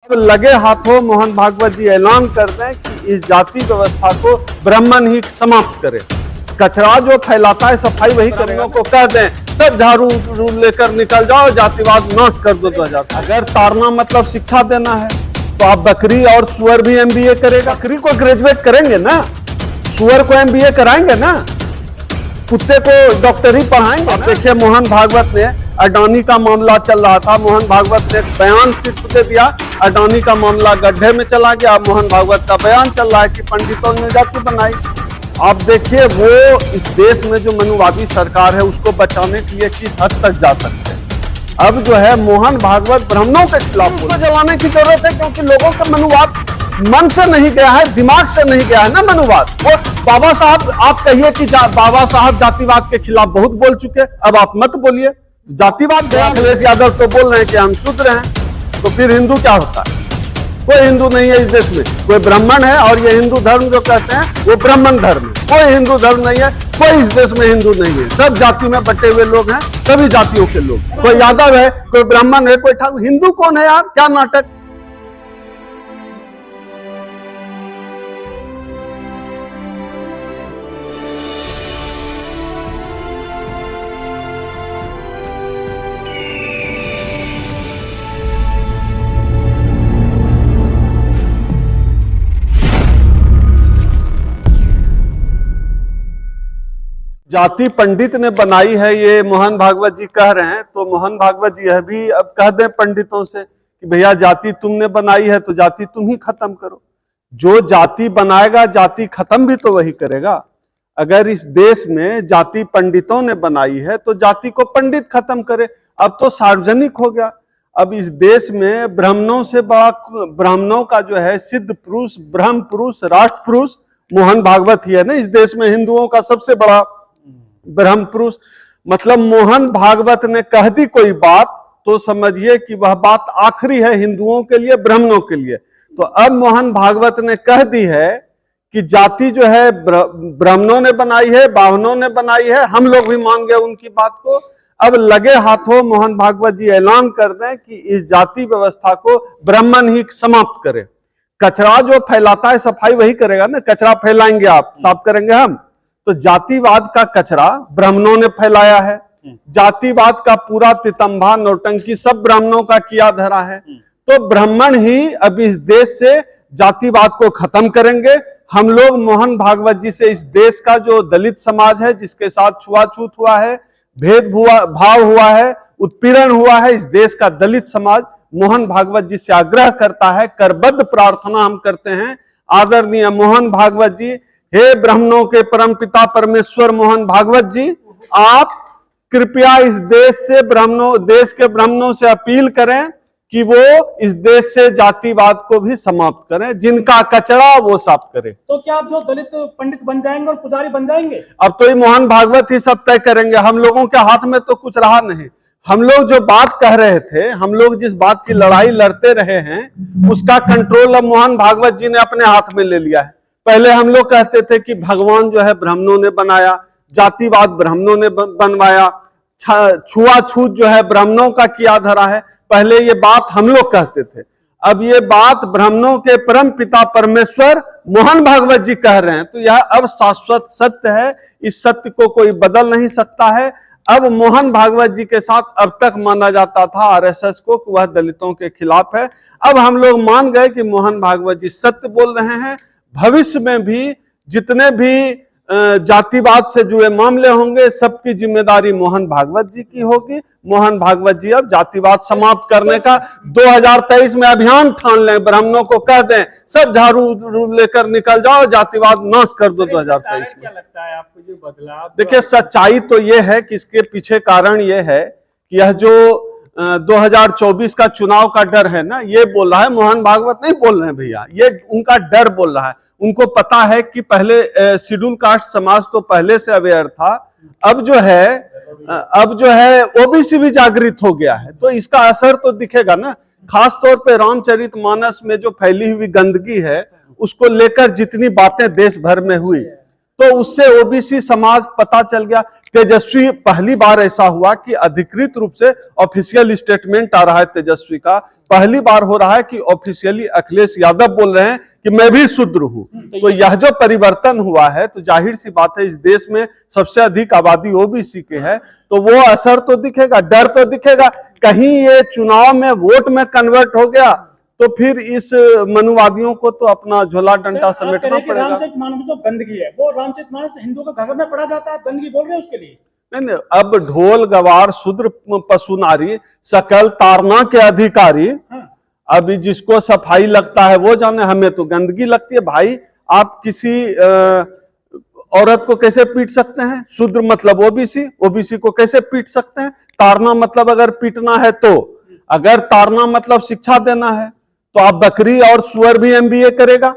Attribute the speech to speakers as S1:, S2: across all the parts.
S1: लगे हाथों मोहन भागवत जी ऐलान कर दें कि इस जाति व्यवस्था को ब्राह्मण ही समाप्त करे। कचरा जो फैलाता है सफाई वही करने को कह दें, सब झाड़ू लेकर निकल जाओ, जातिवाद नाश कर दो 2000। अगर तारना मतलब शिक्षा देना है तो आप बकरी और सुअर भी MBA करेगा। बकरी को ग्रेजुएट करेंगे ना, सुअर को MBA कराएंगे ना, कुत्ते को डॉक्टरी पढ़ाएंगे। आप देखिए मोहन भागवत ने अडानी का मामला चल रहा था, मोहन भागवत ने बयान सिर्फ दे दिया, अडानी का मामला गड्ढे में चला गया। मोहन भागवत का बयान चल रहा है कि पंडितों ने जाति बनाई। आप देखिए वो इस देश में जो मनुवादी सरकार है उसको बचाने के लिए किस हद तक जा सकते हैं। अब जो है मोहन भागवत ब्राह्मणों के खिलाफ उसको जलाने की जरूरत है, क्योंकि लोगों का मनुवाद मन से नहीं गया है, दिमाग से नहीं गया है ना मनुवाद। वो बाबा साहब, आप कहिए कि बाबा साहब जातिवाद के खिलाफ बहुत बोल चुके, अब आप मत बोलिए जातिवाद। अखिलेश यादव तो बोल रहे हैं कि हम शूद्र हैं, तो फिर हिंदू क्या होता है? कोई हिंदू नहीं है इस देश में, कोई ब्राह्मण है। और ये हिंदू धर्म जो कहते हैं वो ब्राह्मण धर्म है, कोई हिंदू धर्म नहीं है, कोई इस देश में हिंदू नहीं है। सब जाति में बटे हुए लोग हैं, सभी जातियों के लोग, कोई यादव है, कोई ब्राह्मण है, कोई ठाकुर। हिंदू कौन है यार? क्या नाटक। जाति पंडित ने बनाई है, ये मोहन भागवत जी कह रहे हैं। तो मोहन भागवत जी यह भी अब कह दें पंडितों से कि भैया जाति तुमने बनाई है तो जाति तुम ही खत्म करो। जो जाति बनाएगा जाति खत्म भी तो वही करेगा। अगर इस देश में जाति पंडितों ने बनाई है तो जाति को पंडित खत्म करे। अब तो सार्वजनिक हो गया। अब इस देश में ब्राह्मणों से बड़ा, ब्राह्मणों का जो है सिद्ध पुरुष, ब्रह्म पुरुष, राष्ट्र पुरुष मोहन भागवत ही है ना। इस देश में हिंदुओं का सबसे बड़ा ब्रह्म पुरुष। मतलब मोहन भागवत ने कह दी कोई बात तो समझिए कि वह बात आखिरी है हिंदुओं के लिए, ब्राह्मणों के लिए। तो अब मोहन भागवत ने कह दी है कि जाति जो है ब्राह्मणों ने बनाई है, बावनों ने बनाई है, हम लोग भी मान गए उनकी बात को। अब लगे हाथों मोहन भागवत जी ऐलान कर दें कि इस जाति व्यवस्था को ब्राह्मण ही समाप्त करे। कचरा जो फैलाता है सफाई वही करेगा ना। कचरा फैलाएंगे आप, साफ करेंगे हम। तो जातिवाद का कचरा ब्राह्मणों ने फैलाया है, जातिवाद का पूरा तितंबा नौटंकी सब ब्राह्मणों का किया धरा है। तो ब्राह्मण ही अब इस देश से जातिवाद को खत्म करेंगे। हम लोग मोहन भागवत जी से इस देश का जो दलित समाज है, जिसके साथ छुआछूत हुआ है, भेदभाव हुआ है, उत्पीड़न हुआ है, इस देश का दलित समाज मोहन भागवत जी से आग्रह करता है, करबद्ध प्रार्थना हम करते हैं, आदरणीय मोहन भागवत जी, हे ब्राह्मणों के परमपिता परमेश्वर मोहन भागवत जी, आप कृपया इस देश से देश के ब्राह्मणों से अपील करें कि वो इस देश से जातिवाद को भी समाप्त करें, जिनका कचरा वो साफ करें।
S2: तो क्या आप जो दलित पंडित बन जाएंगे और पुजारी बन जाएंगे?
S1: अब तो ये मोहन भागवत ही सब तय करेंगे। हम लोगों के हाथ में तो कुछ रहा नहीं। हम लोग जो बात कह रहे थे, हम लोग जिस बात की लड़ाई लड़ते रहे हैं, उसका कंट्रोल अब मोहन भागवत जी ने अपने हाथ में ले लिया है। पहले हम लोग कहते थे कि भगवान जो है ब्राह्मणों ने बनाया, जातिवाद ब्राह्मणों ने बनवाया, छुआछूत जो है ब्राह्मणों का किया धरा है। पहले ये बात हम लोग कहते थे। अब ये बात ब्राह्मणों के परम पिता परमेश्वर मोहन भागवत जी कह रहे हैं। तो यह अब शाश्वत सत्य है, इस सत्य को कोई बदल नहीं सकता है। अब मोहन भागवत जी के साथ अब तक माना जाता था RSS को कि वह दलितों के खिलाफ है। अब हम लोग मान गए कि मोहन भागवत जी सत्य बोल रहे हैं। भविष्य में भी जितने भी जातिवाद से जुड़े मामले होंगे, सबकी जिम्मेदारी मोहन भागवत जी की होगी। मोहन भागवत जी अब जातिवाद समाप्त करने का 2023 में अभियान ठान लें, ब्राह्मणों को कह दें, सब झाड़ू लेकर निकल जाओ, जातिवाद नाश कर दो 2023 में।
S2: क्या लगता है आपको ये बदलाव?
S1: देखिए सच्चाई तो ये है कि इसके पीछे कारण ये है कि यह जो 2024 का चुनाव का डर है ना, ये बोल रहा है। मोहन भागवत नहीं बोल रहे हैं भैया, ये उनका डर बोल रहा है। उनको पता है कि पहले शेड्यूल कास्ट समाज तो पहले से अवेयर था, अब जो है OBC भी जागृत हो गया है। तो इसका असर तो दिखेगा ना। खास तौर पे रामचरितमानस में जो फैली हुई गंदगी है, उसको लेकर जितनी बातें देश भर में हुई, तो उससे ओबीसी समाज पता चल गया। तेजस्वी पहली बार ऐसा हुआ कि अधिकृत रूप से ऑफिशियल स्टेटमेंट आ रहा है तेजस्वी का, पहली बार हो रहा है कि ऑफिशियली अखिलेश यादव बोल रहे हैं कि मैं भी शूद्र हूं। तो यह जो परिवर्तन हुआ है, तो जाहिर सी बात है इस देश में सबसे अधिक आबादी ओबीसी के है, तो वो असर तो दिखेगा, डर तो दिखेगा। कहीं ये चुनाव में वोट में कन्वर्ट हो गया तो फिर इस मनुवादियों को तो अपना झोला डंडा समेटना पड़ेगा।
S2: रामचरितमानस में जो गंदगी है, वो रामचरितमानस हिंदुओं के घर में पढ़ा जाता है, गंदगी बोल रहे हैं उसके लिए।
S1: नहीं, अब ढोल गवार शूद्र पशु नारी सकल तारना के अधिकारी, अभी जिसको सफाई लगता है वो जाने, हमें तो गंदगी लगती है। भाई आप किसी औरत को कैसे पीट सकते हैं? शूद्र मतलब ओबीसी, ओबीसी को कैसे पीट सकते हैं? तारना मतलब अगर पीटना है तो, अगर तारना मतलब शिक्षा देना है तो आप बकरी और सुअर भी एमबीए करेगा,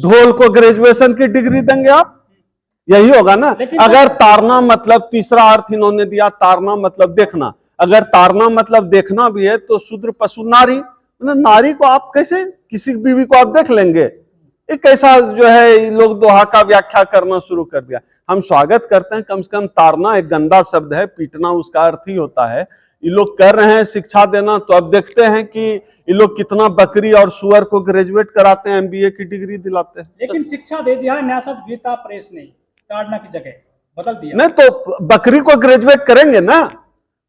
S1: ढोल को ग्रेजुएशन की डिग्री देंगे आप? यही होगा ना। अगर तारना मतलब, तीसरा अर्थ इन्होंने दिया, तारना मतलब देखना, अगर तारना मतलब देखना भी है तो शूद्र पशु नारी, नारी को आप कैसे, किसी बीवी को आप देख लेंगे? एक ऐसा जो है लोग दोहा का व्याख्या करना शुरू कर दिया। हम स्वागत करते हैं, कम से कम तारना एक गंदा शब्द है, पीटना उसका अर्थ ही होता है। ये लोग कर रहे हैं शिक्षा देना, तो अब देखते हैं कि ये लोग कितना बकरी और सुअर को ग्रेजुएट कराते हैं, एमबीए की डिग्री दिलाते हैं।
S2: लेकिन शिक्षा दे दिया न्याय शब्द गीता प्रेस ने, ताड़ना की जगह बदल दिया।
S1: नहीं तो बकरी को ग्रेजुएट करेंगे ना,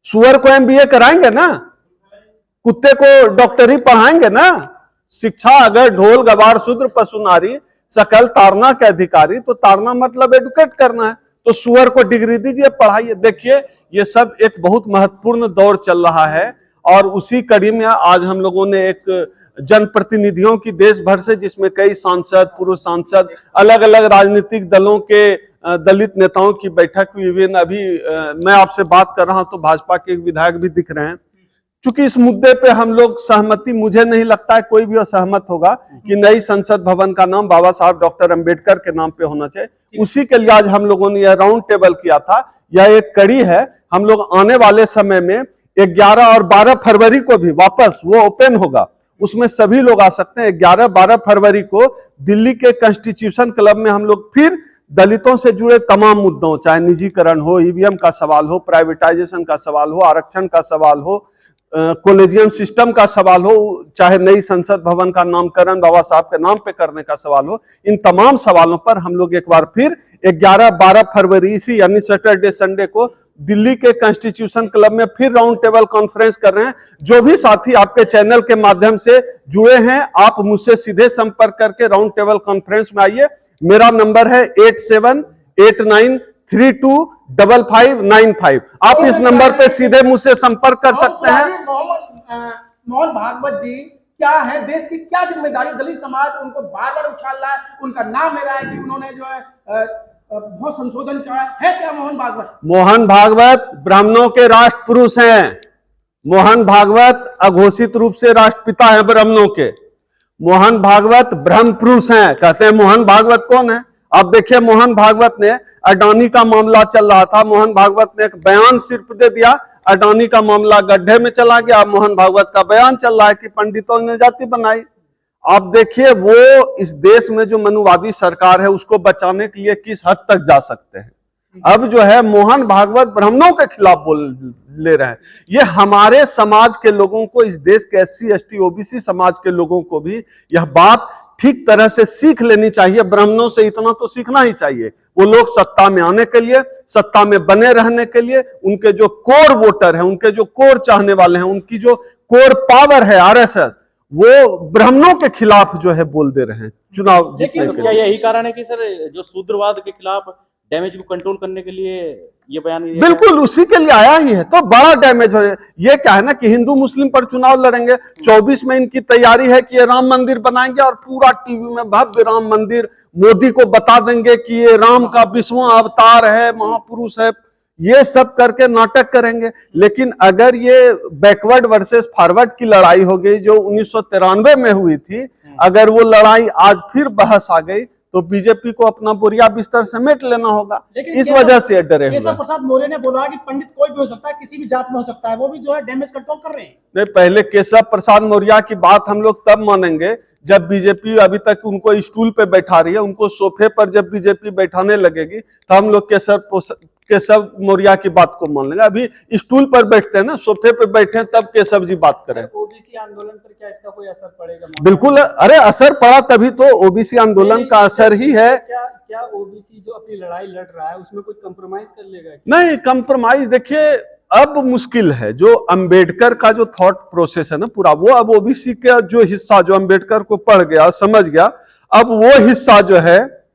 S1: सुअर को एमबीए कराएंगे ना, कुत्ते को डॉक्टरी पढ़ाएंगे ना। शिक्षा अगर ढोल गवार शूद्र पशु नारी सकल तारना के अधिकारी, तो तारना मतलब एडुकेट करना है, तो सुअर को डिग्री दीजिए, पढ़ाइए। देखिए ये सब एक बहुत महत्वपूर्ण दौर चल रहा है, और उसी कड़ी में आज हम लोगों ने एक जनप्रतिनिधियों की देश भर से, जिसमें कई सांसद, पूर्व सांसद, अलग अलग राजनीतिक दलों के दलित नेताओं की बैठक हुई। अभी मैं आपसे बात कर रहा हूं तो भाजपा के एक विधायक भी दिख रहे हैं। चूंकि इस मुद्दे पे हम लोग सहमति, मुझे नहीं लगता है कोई भी असहमत होगा कि नई संसद भवन का नाम बाबा साहब डॉक्टर अंबेडकर के नाम पे होना चाहिए। उसी के लिए आज हम लोगों ने यह राउंड टेबल किया था। यह एक कड़ी है, हम लोग आने वाले समय में 11 और 12 फरवरी को भी वापस वो ओपन होगा, उसमें सभी लोग आ सकते हैं। 11-12 फरवरी को दिल्ली के कॉन्स्टिट्यूशन क्लब में हम लोग फिर दलितों से जुड़े तमाम मुद्दों, चाहे निजीकरण हो, ईवीएम का सवाल हो, प्राइवेटाइजेशन का सवाल हो, आरक्षण का सवाल हो, कॉलेजियम सिस्टम का सवाल हो, चाहे नई संसद भवन का नामकरण बाबा साहब के नाम पे करने का सवाल हो, इन तमाम सवालों पर हम लोग एक बार फिर 11-12 फरवरी, इसी यानी सैटरडे संडे को दिल्ली के कॉन्स्टिट्यूशन क्लब में फिर राउंड टेबल कॉन्फ्रेंस कर रहे हैं। जो भी साथी आपके चैनल के माध्यम से जुड़े हैं, आप मुझसे सीधे संपर्क करके राउंड टेबल कॉन्फ्रेंस में आइए। मेरा नंबर है 8789325595। आप इस नंबर पे सीधे मुझसे संपर्क कर सकते हैं।
S3: मोहन भागवत जी क्या है, देश की क्या जिम्मेदारी, दलित समाज उनको बार बार उछाल रहा है, उनका नाम ले रहा है कि उन्होंने जो है बहुत संशोधन किया है क्या मोहन भागवत? मोहन भागवत
S1: ब्राह्मणों के राष्ट्र पुरुष हैं। मोहन भागवत अघोषित रूप से राष्ट्रपिता है ब्राह्मणों के। मोहन भागवत ब्रह्म पुरुष हैं। कहते हैं मोहन भागवत कौन है? अब देखिए, मोहन भागवत ने, अडानी का मामला चल रहा था, मोहन भागवत ने एक बयान सिर्फ दे दिया, अडानी का मामला गड्ढे में चला गया। मोहन भागवत का बयान चल रहा है कि पंडितों ने जाति बनाई। आप देखिए वो इस देश में जो मनुवादी सरकार है उसको बचाने के लिए किस हद तक जा सकते हैं। अब जो है मोहन भागवत ब्राह्मणों के खिलाफ बोल ले रहे हैं। ये हमारे समाज के लोगों को, इस देश के SC ST OBC समाज के लोगों को भी यह बात ठीक तरह से सीख लेनी चाहिए। ब्राह्मणों से इतना तो सीखना ही चाहिए। वो लोग सत्ता में आने के लिए, सत्ता में बने रहने के लिए, उनके जो कोर वोटर हैं, उनके जो कोर चाहने वाले हैं, उनकी जो कोर पावर है RSS, वो ब्राह्मणों के खिलाफ जो है बोल दे रहे हैं चुनाव जीतने के लिए।
S4: क्या यही कारण है कि सर जो शूद्रवाद के खिलाफ डैमेज को कंट्रोल करने के लिए ये बयान?
S1: बिल्कुल उसी के लिए आया ही है। तो बड़ा डैमेज हो, ये क्या है ना कि हिंदू मुस्लिम पर चुनाव लड़ेंगे। 24 में इनकी तैयारी है कि ये राम मंदिर बनाएंगे और पूरा टीवी में भव्य राम मंदिर, मोदी को बता देंगे कि ये राम का 20वां अवतार है, महापुरुष है, ये सब करके नाटक करेंगे। लेकिन अगर ये बैकवर्ड वर्सेस फॉरवर्ड की लड़ाई हो गई जो 1993 में हुई थी, अगर वो लड़ाई आज फिर बहस आ गई तो तो बीजेपी को अपना बोरिया बिस्तर समेट लेना होगा।
S2: लेकिन
S1: इस
S2: केशव-
S1: वजह से डरे हुए
S2: केशव
S1: हैं।
S2: प्रसाद मौर्य ने बोला कि पंडित कोई भी हो सकता है, किसी भी जात में हो सकता है, वो भी जो है डैमेज कंट्रोल कर रहे हैं।
S1: नहीं, पहले केशव प्रसाद मौर्य की बात हम लोग तब मानेंगे जब बीजेपी अभी तक उनको स्टूल पे बैठा रही है, उनको सोफे पर जब बीजेपी बैठाने लगेगी तो हम लोग केशव मौर्य की बात को मान लेंगे। अभी स्टूल पर बैठते हैं ना, सोफे पे बैठे हैं, तब केशव जी बात करें।
S5: ओबीसी आंदोलन पर क्या इसका कोई असर पड़ेगा?
S1: बिल्कुल, अरे असर पड़ा तभी तो ओबीसी आंदोलन का असर ही है।
S5: क्या ओबीसी जो अपनी लड़ाई लड़ रहा है उसमें कुछ कंप्रोमाइज कर लेगा?
S1: नहीं, कंप्रोमाइज देखिए अब मुश्किल है। जो अंबेडकर का जो थॉट प्रोसेस है ना पूरा, वो अब ओबीसी का जो हिस्सा जो अंबेडकर को पढ़ गया, समझ गया, अब वो हिस्सा जो है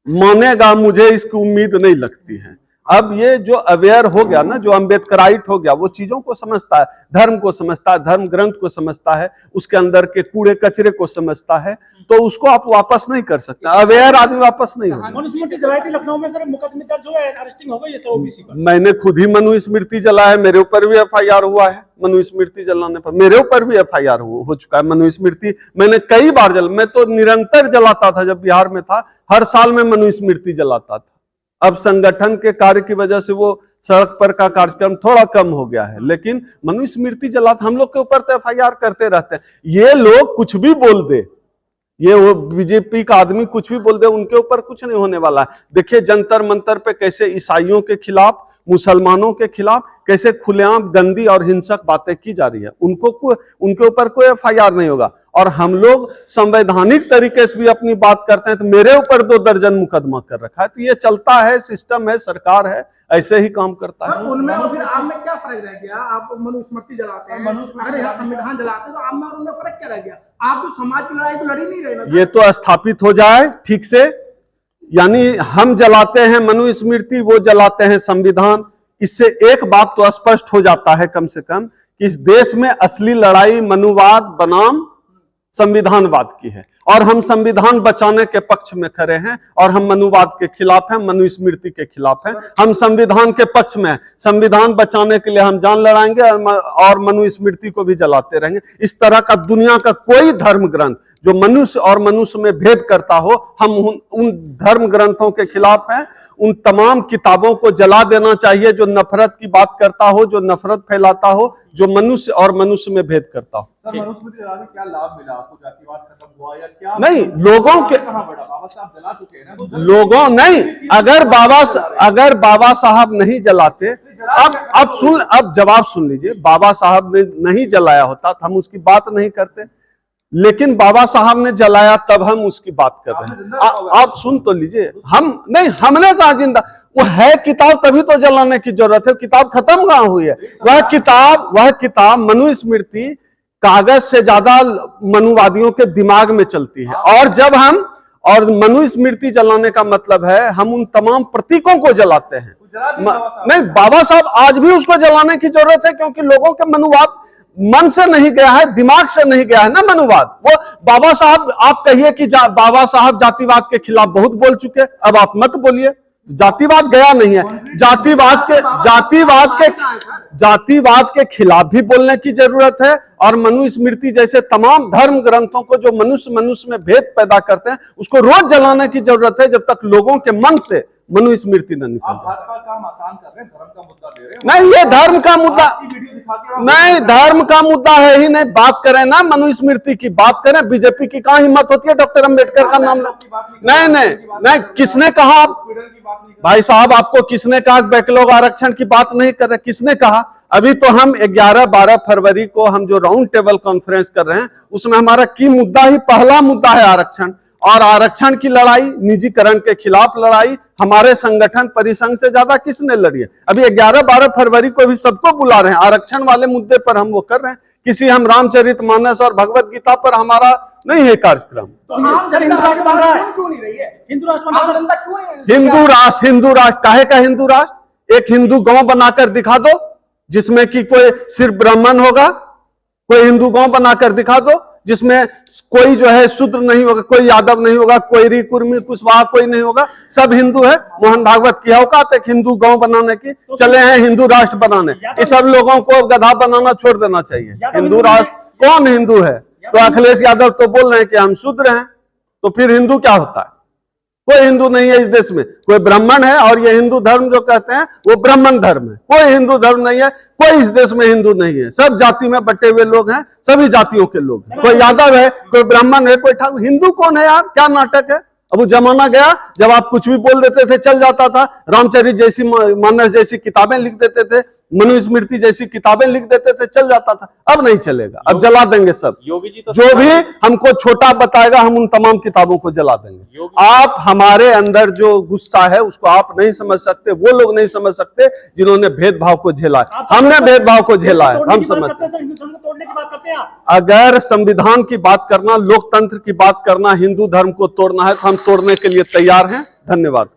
S1: मानेगा, मुझे इसकी उम्मीद नहीं लगती है। अब ये जो अवेयर हो गया ना, जो अंबेडकराइट हो गया, वो चीजों को समझता है, धर्म को समझता है, धर्म ग्रंथ को समझता है, उसके अंदर के कूड़े कचरे को समझता है, तो उसको आप वापस नहीं कर सकते। अवेयर आदमि वापस नहीं होगा।
S2: मनुस्मृति जलाई थी लखनऊ में, सर मुकदमे दर्ज हुए, अरेस्टिंग हो गई है सर ओबीसी पर।
S1: मैंने खुद ही मनुस्मृति जलाया है, मेरे ऊपर भी एफआईआर हुआ है। मनुस्मृति जलाने पर मेरे ऊपर भी एफआईआर हो चुका है। मनुस्मृति मैंने कई बार मैं तो निरंतर जलाता था जब बिहार में था, हर साल में मनुस्मृति जलाता था। अब संगठन के कार्य की वजह से वो सड़क पर का कार्यक्रम थोड़ा कम हो गया है, लेकिन मनुस्मृति जलाता, हम लोग के ऊपर तो एफआईआर करते रहते हैं। ये लोग कुछ भी बोल दे, ये वो बीजेपी का आदमी कुछ भी बोल दे, उनके ऊपर कुछ नहीं होने वाला है। देखिए जंतर मंतर पे कैसे ईसाइयों के खिलाफ, मुसलमानों के खिलाफ कैसे खुलेआम गंदी और हिंसक बातें की जा रही है। उनके ऊपर कोई एफआईआर नहीं होगा। और हम लोग संवैधानिक तरीके से भी अपनी बात करते हैं, तो मेरे ऊपर 2 दर्जन मुकदमा कर रखा है। तो ये चलता है, सिस्टम है, सरकार है, ऐसे ही काम करता है।
S3: उनमें और फिर आप में क्या फर्क रह गया? आप मनुस्मृति जलाते हैं, अगर यहाँ संविधान जलाते हैं, तो आप में और उनमें फर्क क्या रह गया? आप तो समाज की लड़ाई तो लड़ ही नहीं रहे ना।
S1: ये तो स्थापित हो जाए ठीक से, यानी हम जलाते हैं मनुस्मृति, वो जलाते हैं संविधान। इससे एक बात तो स्पष्ट हो जाता है कम से कम कि इस देश में असली लड़ाई मनुवाद बनाम संविधानवाद की है, और हम संविधान बचाने के पक्ष में खड़े हैं, और हम मनुवाद के खिलाफ हैं, मनुस्मृति के खिलाफ हैं। हम संविधान के पक्ष में हैं, संविधान बचाने के लिए हम जान लड़ाएंगे और मनुस्मृति को भी जलाते रहेंगे। इस तरह का दुनिया का कोई धर्म ग्रंथ जो मनुष्य और मनुष्य में भेद करता हो, हम उन धर्म ग्रंथों के खिलाफ हैं। उन तमाम किताबों को जला देना चाहिए जो नफरत की बात करता हो, जो नफरत फैलाता हो, जो मनुष्य और मनुष्य में भेद करता हो।
S6: सर मनुस्मृति जलाने क्या लाभ मिला आपको? जातिवाद खत्म हुआ या क्या?
S1: नहीं, लोगों के
S6: कहां बढ़ा? बाबा साहब जला चुके हैं ना, तो
S1: लोगों नहीं, अगर बाबा साहब नहीं जलाते, अब जवाब सुन लीजिए, बाबा साहब ने नहीं जलाया होता तो हम उसकी बात नहीं करते, लेकिन बाबा साहब ने जलाया तब हम उसकी बात कर रहे हैं। आप सुन तो लीजिए, हम नहीं, हमने कहा जिंदा, वो है किताब तभी तो जलाने की जरूरत है। किताब खत्म कहां हुई है? वह किताब मनुस्मृति कागज से ज्यादा मनुवादियों के दिमाग में चलती है। और मनुस्मृति जलाने का मतलब है हम उन तमाम प्रतीकों को जलाते हैं। नहीं, बाबा साहब आज भी उसको जलाने की जरूरत है, क्योंकि लोगों के मनुवाद मन से नहीं गया है, दिमाग से नहीं गया है ना मनुवाद। वो बाबा साहब, आप कहिए कि बाबा साहब जातिवाद के खिलाफ बहुत बोल चुके, अब आप मत बोलिए, जातिवाद गया नहीं है। जातिवाद के खिलाफ भी बोलने की जरूरत है, और मनुस्मृति जैसे तमाम धर्म ग्रंथों को जो मनुष्य में भेद पैदा करते हैं, उसको रोज जलाने की जरूरत है, जब तक लोगों के मन से मनुस्मृति न निकल जाए।
S6: भाजपा काम आसान कर रहे हैं, धर्म का मुद्दा दे रहे हैं।
S1: नहीं, ये धर्म का मुद्दा
S6: वीडियो दिखा के
S1: नहीं, धर्म का मुद्दा है ही नहीं। बात करें ना मनुस्मृति की, बात करें। बीजेपी की कहां हिम्मत होती है डॉक्टर अंबेडकर का नाम? नहीं, किसने कहा? भाई साहब, आपको किसने कहा बैकलॉग आरक्षण की बात नहीं कर रहे? किसने कहा? अभी तो हम 11-12 फरवरी को हम जो राउंड टेबल कॉन्फ्रेंस कर रहे हैं, उसमें हमारा की मुद्दा ही पहला मुद्दा है आरक्षण। और आरक्षण की लड़ाई, निजीकरण के खिलाफ लड़ाई हमारे संगठन परिसंघ से ज्यादा किसने लड़ी है? अभी 11-12 फरवरी को भी सबको बुला रहे हैं, आरक्षण वाले मुद्दे पर हम वो कर रहे हैं। किसी हम रामचरितमानस और भगवत गीता पर हमारा नहीं है कार्यक्रम।
S3: क्यों नहीं रही है?
S2: हिंदू राष्ट्र
S1: हिंदू राष्ट्र काहे का हिंदू राष्ट्र? एक हिंदू गांव बनाकर दिखा दो जिसमें कि कोई सिर्फ ब्राह्मण होगा, कोई हिंदू गांव बनाकर दिखा दो जिसमें कोई जो है शूद्र नहीं होगा, कोई यादव नहीं होगा, कोई कुर्मी कुशवाहा कोई नहीं होगा, सब हिंदू है। मोहन भागवत की औकात है हिंदू गांव बनाने की, चले हैं हिंदू राष्ट्र बनाने। ये सब लोगों को गधा बनाना छोड़ देना चाहिए। हिंदू राष्ट्र कौन हिंदू है? तो अखिलेश यादव तो बोल रहे हैं कि हम शूद्र हैं, तो फिर हिंदू क्या होता है? कोई हिंदू नहीं है इस देश में। कोई ब्राह्मण है और ये हिंदू धर्म जो कहते हैं वो ब्राह्मण धर्म है। कोई हिंदू धर्म नहीं है, कोई इस देश में हिंदू नहीं है। सब जाति में बटे हुए लोग हैं, सभी जातियों के लोग हैं। कोई यादव है, कोई ब्राह्मण है, कोई ठाकुर। हिंदू कौन है यार? क्या नाटक है? अब वो जमाना गया जब आप कुछ भी बोल देते थे, चल जाता था। रामचरित जैसी, मानस जैसी किताबें लिख देते थे, मनुस्मृति जैसी किताबें लिख देते थे, चल जाता था। अब नहीं चलेगा, अब जला देंगे सब।
S4: योगी जी तो
S1: जो भी हमको छोटा बताएगा हम उन तमाम किताबों को जला देंगे। आप हमारे अंदर जो गुस्सा है उसको आप नहीं समझ सकते, वो लोग नहीं समझ सकते जिन्होंने भेदभाव को झेला है। हमने भेदभाव को झेला है, हम समझते हैं।
S2: हिंदू धर्म को तोड़ने की बात करते हैं आप।
S1: अगर संविधान की बात करना, लोकतंत्र की बात करना, हिंदू धर्म को तोड़ना है तो हम तोड़ने के लिए तैयार हैं। धन्यवाद।